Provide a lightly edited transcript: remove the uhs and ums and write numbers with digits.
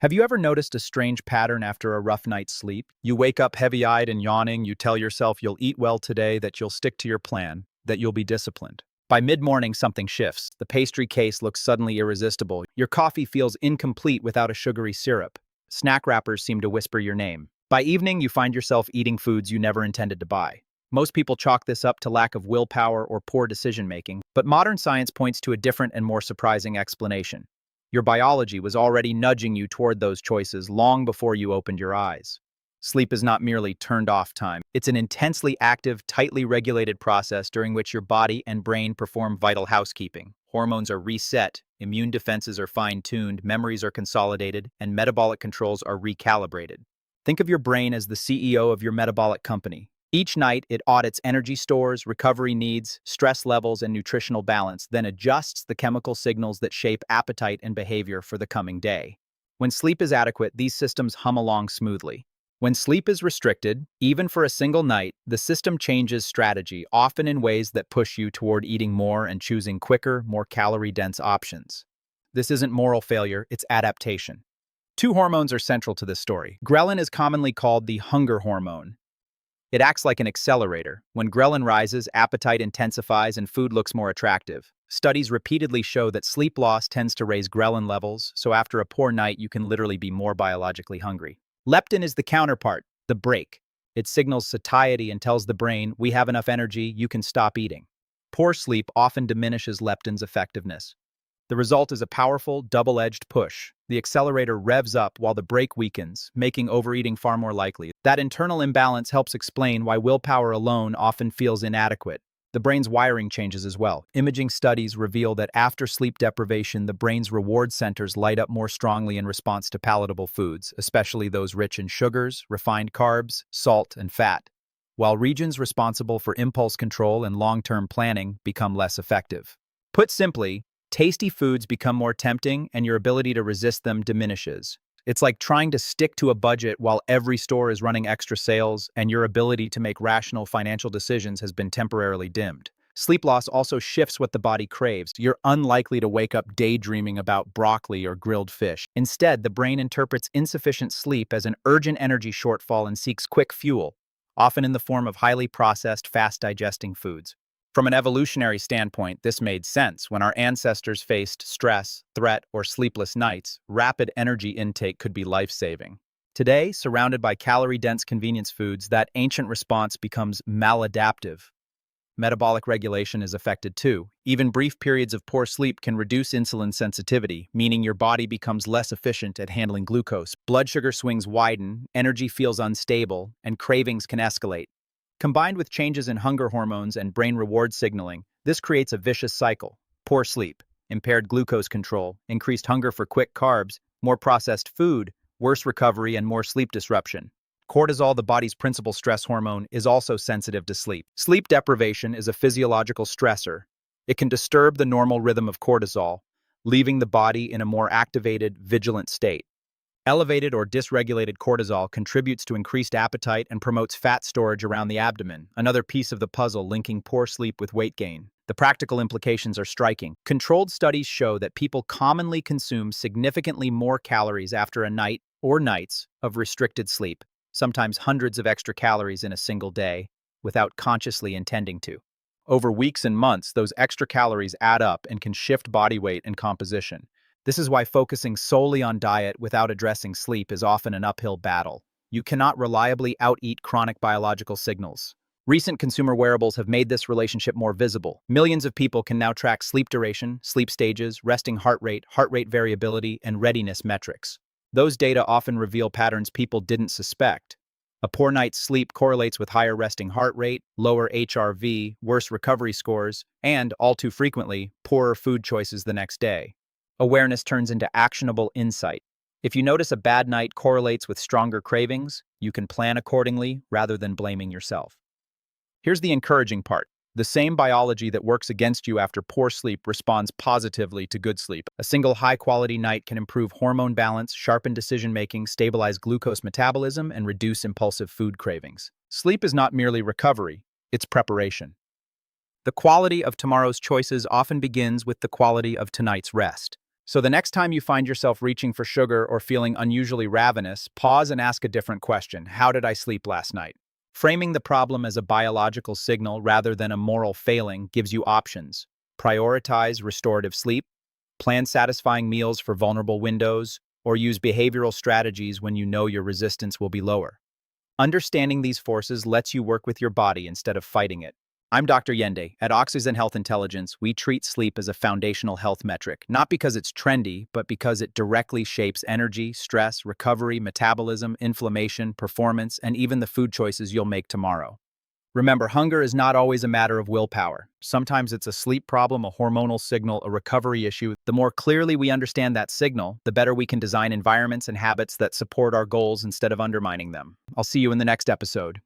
Have you ever noticed a strange pattern after a rough night's sleep? You wake up heavy-eyed and yawning, you tell yourself you'll eat well today, that you'll stick to your plan, that you'll be disciplined. By mid-morning, something shifts. The pastry case looks suddenly irresistible. Your coffee feels incomplete without a sugary syrup. Snack wrappers seem to whisper your name. By evening, you find yourself eating foods you never intended to buy. Most people chalk this up to lack of willpower or poor decision-making, but modern science points to a different and more surprising explanation. Your biology was already nudging you toward those choices long before you opened your eyes. Sleep is not merely turned-off time. It's an intensely active, tightly regulated process during which your body and brain perform vital housekeeping. Hormones are reset, immune defenses are fine-tuned, memories are consolidated, and metabolic controls are recalibrated. Think of your brain as the CEO of your metabolic company. Each night, it audits energy stores, recovery needs, stress levels, and nutritional balance, then adjusts the chemical signals that shape appetite and behavior for the coming day. When sleep is adequate, these systems hum along smoothly. When sleep is restricted, even for a single night, the system changes strategy, often in ways that push you toward eating more and choosing quicker, more calorie-dense options. This isn't moral failure, it's adaptation. Two hormones are central to this story. Ghrelin is commonly called the hunger hormone. It acts like an accelerator. When ghrelin rises, appetite intensifies and food looks more attractive. Studies repeatedly show that sleep loss tends to raise ghrelin levels, so after a poor night, you can literally be more biologically hungry. Leptin is the counterpart, the brake. It signals satiety and tells the brain, we have enough energy, you can stop eating. Poor sleep often diminishes leptin's effectiveness. The result is a powerful, double-edged push. The accelerator revs up while the brake weakens, making overeating far more likely. That internal imbalance helps explain why willpower alone often feels inadequate. The brain's wiring changes as well. Imaging studies reveal that after sleep deprivation, the brain's reward centers light up more strongly in response to palatable foods, especially those rich in sugars, refined carbs, salt, and fat, while regions responsible for impulse control and long-term planning become less effective. Put simply, tasty foods become more tempting and your ability to resist them diminishes. It's like trying to stick to a budget while every store is running extra sales and your ability to make rational financial decisions has been temporarily dimmed. Sleep loss also shifts what the body craves. You're unlikely to wake up daydreaming about broccoli or grilled fish. Instead, the brain interprets insufficient sleep as an urgent energy shortfall and seeks quick fuel, often in the form of highly processed, fast-digesting foods. From an evolutionary standpoint, this made sense. When our ancestors faced stress, threat, or sleepless nights, rapid energy intake could be life-saving. Today, surrounded by calorie-dense convenience foods, that ancient response becomes maladaptive. Metabolic regulation is affected too. Even brief periods of poor sleep can reduce insulin sensitivity, meaning your body becomes less efficient at handling glucose. Blood sugar swings widen, energy feels unstable, and cravings can escalate. Combined with changes in hunger hormones and brain reward signaling, this creates a vicious cycle. Poor sleep, impaired glucose control, increased hunger for quick carbs, more processed food, worse recovery, and more sleep disruption. Cortisol, the body's principal stress hormone, is also sensitive to sleep. Sleep deprivation is a physiological stressor. It can disturb the normal rhythm of cortisol, leaving the body in a more activated, vigilant state. Elevated or dysregulated cortisol contributes to increased appetite and promotes fat storage around the abdomen, another piece of the puzzle linking poor sleep with weight gain. The practical implications are striking. Controlled studies show that people commonly consume significantly more calories after a night or nights of restricted sleep, sometimes hundreds of extra calories in a single day, without consciously intending to. Over weeks and months, those extra calories add up and can shift body weight and composition. This is why focusing solely on diet without addressing sleep is often an uphill battle. You cannot reliably out-eat chronic biological signals. Recent consumer wearables have made this relationship more visible. Millions of people can now track sleep duration, sleep stages, resting heart rate variability, and readiness metrics. Those data often reveal patterns people didn't suspect. A poor night's sleep correlates with higher resting heart rate, lower HRV, worse recovery scores, and, all too frequently, poorer food choices the next day. Awareness turns into actionable insight. If you notice a bad night correlates with stronger cravings, you can plan accordingly rather than blaming yourself. Here's the encouraging part. The same biology that works against you after poor sleep responds positively to good sleep. A single high-quality night can improve hormone balance, sharpen decision-making, stabilize glucose metabolism, and reduce impulsive food cravings. Sleep is not merely recovery, it's preparation. The quality of tomorrow's choices often begins with the quality of tonight's rest. So the next time you find yourself reaching for sugar or feeling unusually ravenous, pause and ask a different question. How did I sleep last night? Framing the problem as a biological signal rather than a moral failing gives you options. Prioritize restorative sleep, plan satisfying meals for vulnerable windows, or use behavioral strategies when you know your resistance will be lower. Understanding these forces lets you work with your body instead of fighting it. I'm Dr. Yende. At OXYZEN Health Intelligence, we treat sleep as a foundational health metric, not because it's trendy, but because it directly shapes energy, stress, recovery, metabolism, inflammation, performance, and even the food choices you'll make tomorrow. Remember, hunger is not always a matter of willpower. Sometimes it's a sleep problem, a hormonal signal, a recovery issue. The more clearly we understand that signal, the better we can design environments and habits that support our goals instead of undermining them. I'll see you in the next episode.